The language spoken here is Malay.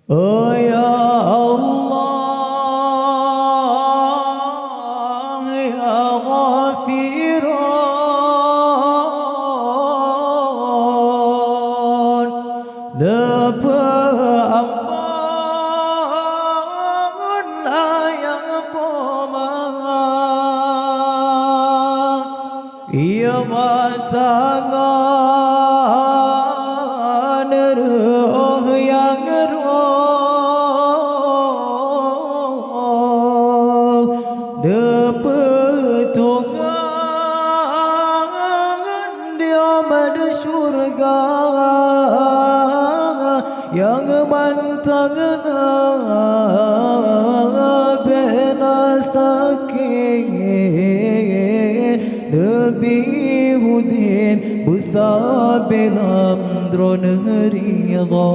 Oh ya Allah ya Ghafiran, ampun yang pemaaf, ia matangan roh yang roh depetungan dia mada syurga yang mantangna bena sakit Nabi Hudin busa belam drone ridha